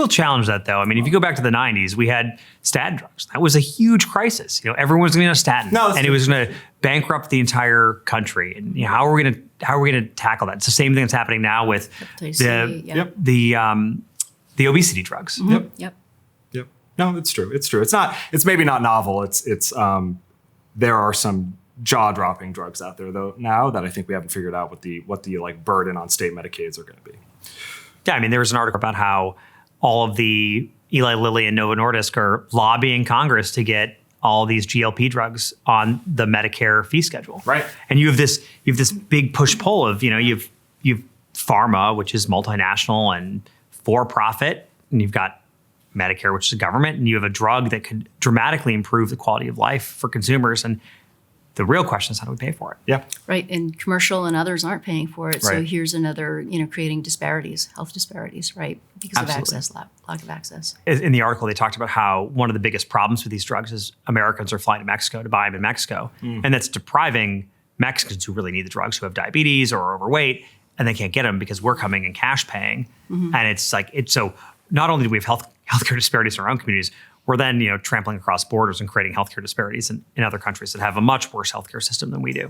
will challenge that, though. I mean, if you go back to the 90s, we had statin drugs. That was a huge crisis. Everyone was going to be on a statin, and it was going to bankrupt the entire country. And how are we going to tackle that? It's the same thing that's happening now with the obesity drugs. Mm-hmm. Yep. No, it's true. It's maybe not novel. It's there are some jaw-dropping drugs out there though now that I think we haven't figured out what the like burden on state Medicaids are going to be. Yeah, I mean, there was an article about how all of the Eli Lilly and Novo Nordisk are lobbying Congress to get all these GLP drugs on the Medicare fee schedule. Right. And you have this big push-pull of, you've pharma, which is multinational and for-profit, and you've got Medicare, which is government, and you have a drug that could dramatically improve the quality of life for consumers. And the real question is, how do we pay for it? Yeah. Right. And commercial and others aren't paying for it. Right. So here's another, creating disparities, health disparities, right? Because Absolutely. of access, lack of access. In the article, they talked about how one of the biggest problems with these drugs is Americans are flying to Mexico to buy them in Mexico. And that's depriving Mexicans who really need the drugs, who have diabetes or are overweight, and they can't get them because we're coming and cash paying. And so not only do we have healthcare disparities in our own communities, we're then trampling across borders and creating healthcare disparities in other countries that have a much worse healthcare system than we do.